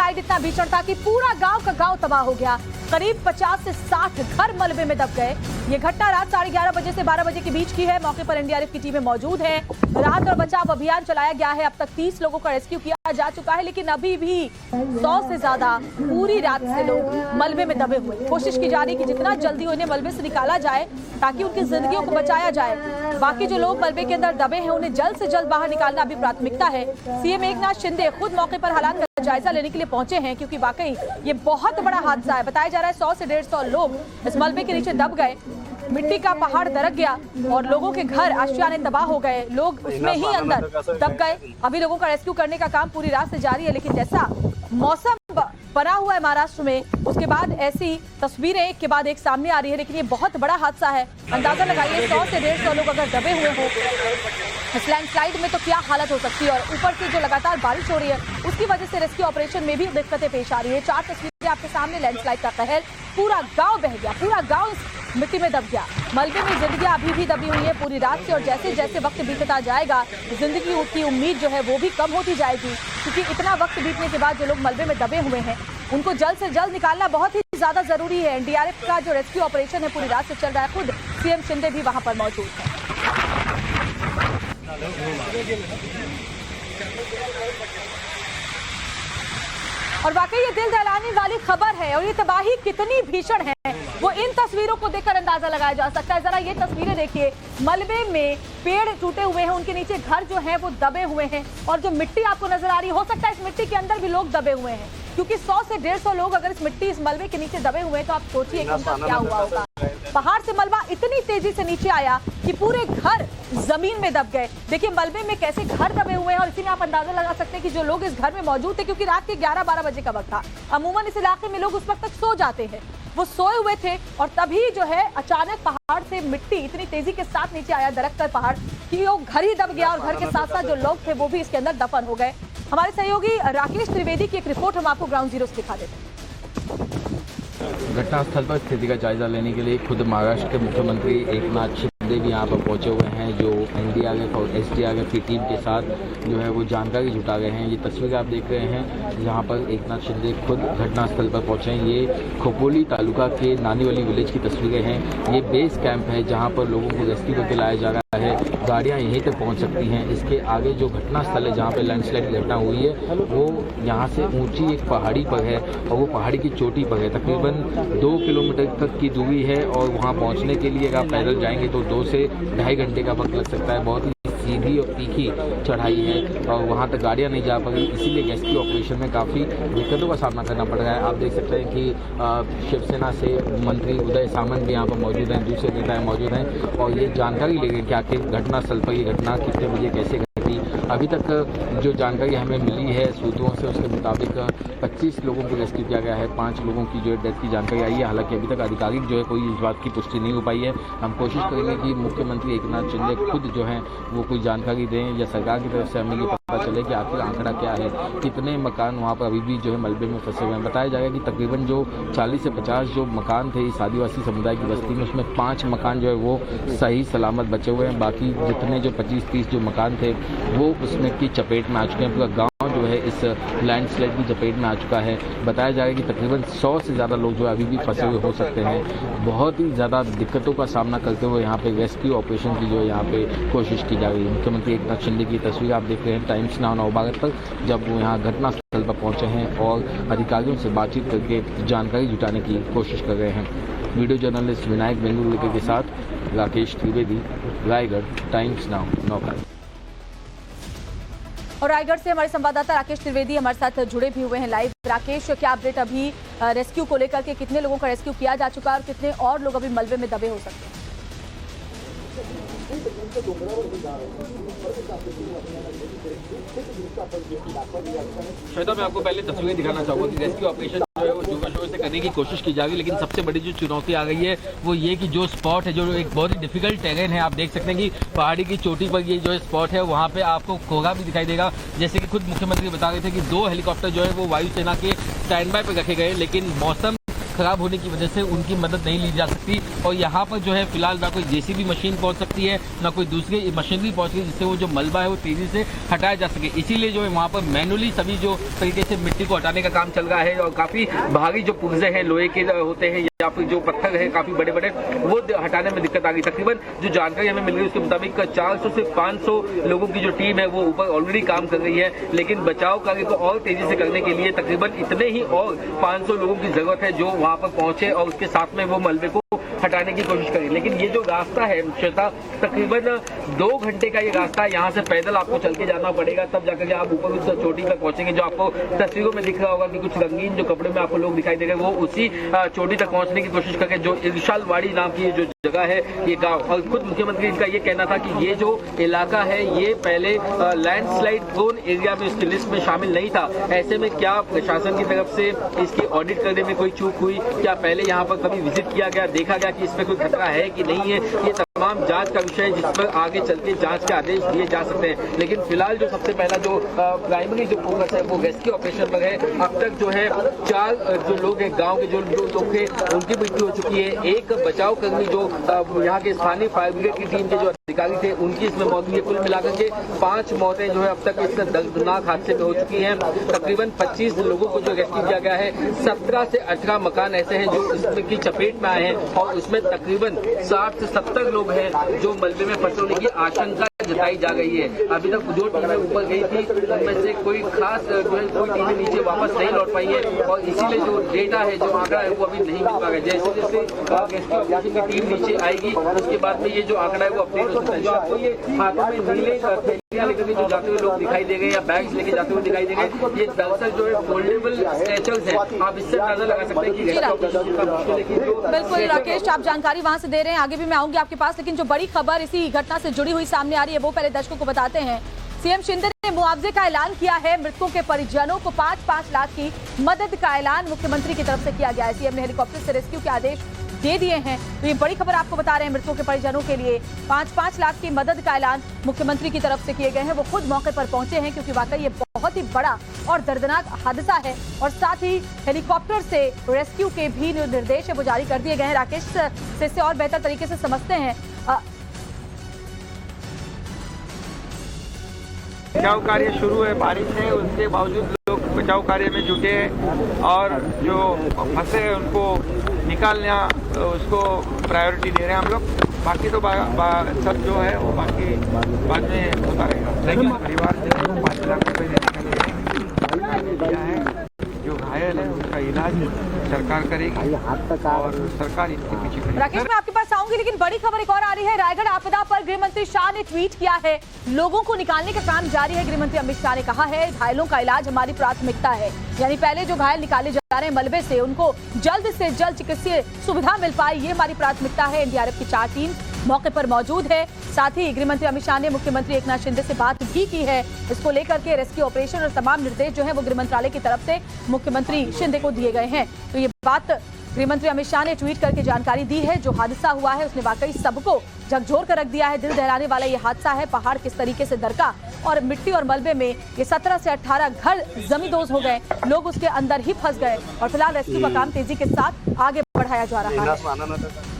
Landslide इतना भीषण था कि पूरा गांव का गांव तबाह हो गया। करीब 50 से 60 घर मलबे में दब गए। ये घटना रात 11:30 बजे से 12 बजे के बीच की है। मौके पर एनडीआरएफ की टीमें मौजूद हैं। राहत और बचाव अभियान चलाया गया है। अब तक 30 लोगों का रेस्क्यू किया जा चुका है, लेकिन अभी भी 100 से ज्यादा पूरी रात से लोग मलबे में दबे हुए। कोशिश की जा रही है कि जितना जल्दी उन्हें मलबे से निकाला जाए ताकि उनकी जिंदगियों को बचाया जाए। बाकी जो लोग मलबे के अंदर दबे हैं उन्हें जल्द से जल्द बाहर निकालना अभी प्राथमिकता है। सीएम एकनाथ शिंदे खुद मौके पर हालात का जायजा लेने के लिए पहुंचे हैं, क्योंकि वाकई ये बहुत बड़ा हादसा है। बताया जा रहा है 100 से 150 लोग इस मलबे के नीचे दब गए। मिट्टी का पहाड़ दरक गया और लोगों के घर आशियाने तबाह हो गए। लोग उसमें ही अंदर दब गए। अभी लोगों का रेस्क्यू करने का काम पूरी रात से जारी है, लेकिन जैसा मौसम बना हुआ है महाराष्ट्र में, उसके बाद ऐसी तस्वीरें एक के बाद एक सामने आ रही है। लेकिन ये बहुत बड़ा हादसा है। अंदाजा लगाइए 100 से 150 लोग अगर दबे हुए हो इस लैंडस्लाइड में तो क्या हालत हो सकती है। और ऊपर से जो लगातार बारिश हो रही है उसकी वजह से रेस्क्यू ऑपरेशन में भी दिक्कतें पेश आ रही है। 4 तस्वीरें आपके सामने। लैंडस्लाइड का कहर, पूरा गांव बह गया, पूरा गांव मिट्टी में दब गया। मलबे में जिंदगी अभी भी दबी हुई है पूरी रात से, और जैसे जैसे वक्त बीतता जाएगा जिंदगी की उम्मीद जो है वो भी कम होती जाएगी, क्योंकि इतना वक्त बीतने के बाद जो लोग मलबे में दबे हुए हैं उनको जल्द से जल्द निकालना बहुत ही ज्यादा जरूरी है। एनडीआरएफ का जो रेस्क्यू ऑपरेशन है पूरी रात से चल रहा है। खुद सीएम शिंदे भी वहां पर मौजूद है। और वाकई ये दिल दहलाने वाली खबर है, और ये तबाही कितनी भीषण है वो इन तस्वीरों को देखकर अंदाजा लगाया जा सकता है। जरा ये तस्वीरें देखिए। मलबे में पेड़ टूटे हुए हैं, उनके नीचे घर जो है वो दबे हुए हैं, और जो मिट्टी आपको नजर आ रही हो सकता है इस मिट्टी के अंदर भी लोग दबे हुए हैं, क्योंकि 100 से 150 लोग अगर इस मलबे के नीचे दबे हुए हैं तो आप सोचिए कि उनका क्या हुआ होगा। पहाड़ से मलबा इतनी तेजी से नीचे आया कि पूरे घर जमीन में दब गए। देखिए मलबे में कैसे घर दबे हुए हैं, और इसी में आप अंदाजा लगा सकते हैं कि जो लोग इस घर में मौजूद थे, क्योंकि रात के 11-12 बजे का वक्त था। अमूमन इस इलाके में लोग उस वक्त तक सो जाते हैं, वो सोए हुए थे, और तभी जो है अचानक पहाड़ से मिट्टी इतनी तेजी के साथ नीचे आया, दरक कर पहाड़ कि वो घर ही दब गया, और घर के साथ साथ जो लोग थे वो भी इसके अंदर दफन हो गए। हमारे सहयोगी राकेश त्रिवेदी की एक रिपोर्ट हम आपको ग्राउंड जीरो से दिखा देते हैं। घटनास्थल पर स्थिति का जायजा लेने के लिए खुद महाराष्ट्र के मुख्यमंत्री एकनाथ शिंदे भी यहाँ पर पहुंचे हुए हैं, जो एनडीआरएफ और एसडीआरएफ की टीम के साथ जो है वो जानकारी जुटा रहे हैं। ये तस्वीरें आप देख रहे हैं, यहाँ पर एकनाथ शिंदे खुद घटनास्थल पर पहुंचे हैं। ये खोपोली तालुका के नानीवाली विलेज की तस्वीरें हैं। ये बेस कैंप है जहाँ पर लोगों को रेस्क्यू करके लाया जा रहा है। गाड़ियाँ यहीं तक पहुँच सकती हैं। इसके आगे जो घटनास्थल है जहाँ पर लैंडस्लाइड घटना हुई है वो यहाँ से ऊँची एक पहाड़ी पर है, और वो पहाड़ी की चोटी पर है। तकरीबन 2 किलोमीटर तक की दूरी है, और वहाँ पहुँचने के लिए अगर आप पैदल जाएंगे तो 2 से ढाई घंटे का वक्त लग सकता है। बहुत ही सीधी और तीखी चढ़ाई है, और वहाँ तक गाड़ियाँ नहीं जा पाई, इसीलिए रेस्क्यू ऑपरेशन में काफ़ी दिक्कतों का सामना करना पड़ रहा है। आप देख सकते हैं कि शिवसेना से मंत्री उदय सामंत भी यहाँ पर मौजूद हैं, दूसरे नेता मौजूद हैं, और ये जानकारी ले गए कि आखिर घटनास्थल पर ये घटना कितने बजे कैसे घटी। अभी तक जो जानकारी हमें मिली है सूत्रों से, उसके मुताबिक 25 लोगों को रेस्क्यू किया गया है। 5 लोगों की जो है डेथ की जानकारी आई है। हालांकि अभी तक आधिकारिक जो है कोई इस बात की पुष्टि नहीं हो पाई है। हम कोशिश करेंगे कि मुख्यमंत्री एकनाथ शिंदे खुद जो है वो कोई जानकारी दें, या सरकार की तरफ से हमें ये पता चले कि आखिर आंकड़ा क्या है, कितने मकान वहाँ पर अभी भी जो है मलबे में फंसे हुए हैं। बताया जाएगा कि तकरीबन जो 40 से 50 जो मकान थे इस आदिवासी समुदाय की बस्ती में, उसमें 5 मकान जो है वो सही सलामत बचे हुए हैं। बाकी जितने जो 25-30 जो मकान थे वो उसमें की चपेट में आ चुके हैं। पूरा गांव जो है इस लैंडस्लाइड की चपेट में आ चुका है। बताया जाएगा कि तकरीबन 100 से ज़्यादा लोग जो है अभी भी फंसे हुए हो सकते हैं। बहुत ही ज़्यादा दिक्कतों का सामना करते हुए यहाँ पे रेस्क्यू ऑपरेशन की जो है यहाँ पे कोशिश की जा रही है। मुख्यमंत्री एकनाथ शिंदे की तस्वीर आप देख रहे हैं टाइम्स नाउ 9 भारत पर, जब वो यहाँ घटनास्थल पर पहुँचे हैं और अधिकारियों से बातचीत करके जानकारी जुटाने की कोशिश कर रहे हैं। वीडियो जर्नलिस्ट विनायक बेंगलुरु के साथ राकेश त्रिवेदी, रायगढ़, टाइम्स नाउ 9 भारत। और रायगढ़ से हमारे संवाददाता राकेश त्रिवेदी हमारे साथ जुड़े भी हुए हैं लाइव। राकेश, क्या अपडेट अभी रेस्क्यू को लेकर के, कितने लोगों का रेस्क्यू किया जा चुका है और कितने और लोग अभी मलबे में दबे हो सकते हैं? श्वेता, मैं आपको पहले तस्वीरें दिखाना चाहूंगा कि रेस्क्यू ऑपरेशन जो है वो जोर शोर से करने की कोशिश की जा रही है, लेकिन सबसे बड़ी जो चुनौती आ गई है वो ये कि जो स्पॉट है, जो एक बहुत ही डिफिकल्ट टेरेन है, आप देख सकते हैं कि पहाड़ी की चोटी पर ये जो स्पॉट है वहाँ पे आपको कोहरा भी दिखाई देगा। जैसे कि खुद मुख्यमंत्री बता रहे थे कि 2 हेलीकॉप्टर जो है वो वायुसेना के स्टैंड बाय पर रखे गए, लेकिन मौसम खराब होने की वजह से उनकी मदद नहीं ली जा सकती और यहाँ पर जो है फिलहाल ना कोई जेसीबी मशीन पहुँच सकती है ना कोई दूसरी मशीनरी पहुँच सकती है जिससे वो जो मलबा है वो तेजी से हटाया जा सके। इसीलिए जो है वहाँ पर मैनुअली सभी जो तरीके से मिट्टी को हटाने का काम चल रहा है और काफ़ी भारी जो पुर्जे हैं लोहे के होते हैं या फिर जो पत्थर है काफ़ी बड़े बड़े वो हटाने में दिक्कत आ गई। तकरीबन जो जानकारी हमें मिल रही है उसके मुताबिक 400 से 500 लोगों की जो टीम है वो ऊपर ऑलरेडी काम कर रही है, लेकिन बचाव कार्य को और तेजी से करने के लिए तकरीबन इतने ही और 500 लोगों की जरूरत है जो वहां पर पहुंचे और उसके साथ में वो मलबे को हटाने की कोशिश करें। लेकिन ये जो रास्ता है श्वेता, तकरीबन 2 घंटे का ये रास्ता है, यहाँ से पैदल आपको चल के जाना पड़ेगा, तब जाकर के आप ऊपर उस चोटी तक पहुंचेंगे। जो आपको तस्वीरों में दिख रहा होगा कि कुछ रंगीन जो कपड़े में आपको लोग दिखाई देंगे वो उसी चोटी तक पहुंचने की कोशिश करके जो इरशालवाड़ी नाम की जो जगह है ये गांव, और खुद मुख्यमंत्री इनका ये कहना था कि ये जो इलाका है ये पहले लैंडस्लाइड प्रोन एरिया में इसकी लिस्ट में शामिल नहीं था। ऐसे में क्या प्रशासन की तरफ से इसकी ऑडिट करने में कोई चूक हुई, क्या पहले यहाँ पर कभी विजिट किया गया, देखा गया कि इसमें कोई खतरा है कि नहीं है, ये तमाम जांच का विषय है जिस पर आगे चल के जांच के आदेश दिए जा सकते हैं। लेकिन फिलहाल जो सबसे पहला जो प्राइमरी जो फोकस है वो रेस्क्यू ऑपरेशन पर है। अब तक जो है 4 जो लोग हैं गांव के जो लोग थे उनकी मृत्यु हो चुकी है। एक बचाव कर्मी जो यहाँ के स्थानीय फायर ब्रिगेड की टीम के जो अधिकारी थे उनकी इसमें मौत हुई है। कुल मिलाकर के 5 मौतें जो है अब तक इस दर्दनाक हादसे में हो चुकी हैं। तकरीबन 25 लोगों को जो रेस्क्यू किया गया है। 17 से 18 मकान ऐसे हैं जो इसकी चपेट में आए हैं और उसमें तकरीबन 60 से 70 लोग हैं जो मलबे में फंसे होने की आशंका जताई जा गई है। अभी तक जो टीमें ऊपर गई थी उनमें से कोई खास जो है कोई टीमें नीचे वापस नहीं लौट पाई है और इसीलिए जो डेटा है जो आंकड़ा है वो अभी नहीं मिल पाएगा। जैसे जैसे रेस्क्यू ऑपरेशन की टीम नीचे आएगी उसके बाद में ये जो आंकड़ा है वो अपडेट हो सकता है। जो आपको ये हाथों में नीले थैलियां लेकर के जो जाते हुए लोग दिखाई देंगे या बैग्स लेके जाते हुए दिखाई देंगे, ये दरअसल जो है फोल्डेबल स्ट्रेचर्स हैं। आप इससे अंदाजा लगा सकते हैं कि रेस्क्यू ऑपरेशन का मुश्किल है कि जो बिल्कुल राकेश, आप जानकारी वहां से दे रहे हैं, आगे भी मैं आऊंगी आपके पास, लेकिन जो बड़ी खबर इसी घटना से जुड़ी हुई सामने आ रही है वो पहले दर्शकों को बताते हैं। सीएम शिंदे ने मुआवजे का ऐलान किया है। मृतकों के परिजनों को 5-5 लाख की मदद का ऐलान मुख्यमंत्री की तरफ से किया गया है। सीएम ने हेलीकॉप्टर से रेस्क्यू के आदेश दे दिए हैं। तो ये बड़ी खबर आपको बता रहे हैं, मृतकों के परिजनों के लिए 5-5 लाख की मदद का ऐलान मुख्यमंत्री की तरफ से किए गए हैं। वो खुद मौके पर पहुंचे हैं क्योंकि वाकई ये बहुत ही बड़ा और दर्दनाक हादसा है और साथ ही हेलीकॉप्टर से रेस्क्यू के भी निर्देश है वो जारी कर दिए गए हैं। राकेश से इससे और बेहतर तरीके से समझते हैं। बचाव कार्य शुरू है, बारिश है, उसके बावजूद लोग बचाव कार्य में जुटे हैं और जो फंसे हैं उनको निकालना उसको प्रायोरिटी दे रहे हैं हम लोग। बाकी तो सब जो है वो बाकी बाद में होता रहेगा। परिवार से 5 लाख रुपये देने का दिया है। जो घायल है उसका इलाज सरकार करेगी और सरकार इसके पीछे खड़ी है। राकेश, मैं आपके पास आऊंगी, लेकिन बड़ी खबर एक और आ रही है। रायगढ़ आपदा पर गृह मंत्री शाह ने ट्वीट किया है। लोगों को निकालने का काम जारी है। गृह मंत्री अमित शाह ने कहा है घायलों का इलाज हमारी प्राथमिकता है, यानी पहले जो घायल निकाले जा रहे हैं मलबे से उनको जल्द से जल्द चिकित्सीय सुविधा मिल पाए, ये हमारी प्राथमिकता है। एनडीआरएफ की 4 टीम मौके पर मौजूद है। साथ ही गृह मंत्री अमित शाह ने मुख्यमंत्री एकनाथ शिंदे से बात भी की है। इसको लेकर के रेस्क्यू ऑपरेशन और तमाम निर्देश जो है वो गृह मंत्रालय की तरफ से मुख्यमंत्री शिंदे को दिए गए हैं। तो ये बात गृह मंत्री अमित शाह ने ट्वीट करके जानकारी दी है। जो हादसा हुआ है उसने वाकई सबको झकझोर कर रख दिया है। दिल दहलाने वाला ये हादसा है। पहाड़ किस तरीके से दरका और मिट्टी और मलबे में ये 17 से 18 घर जमींदोज हो गए, लोग उसके अंदर ही फंस गए और फिलहाल रेस्क्यू का काम तेजी के साथ आगे बढ़ाया जा रहा है।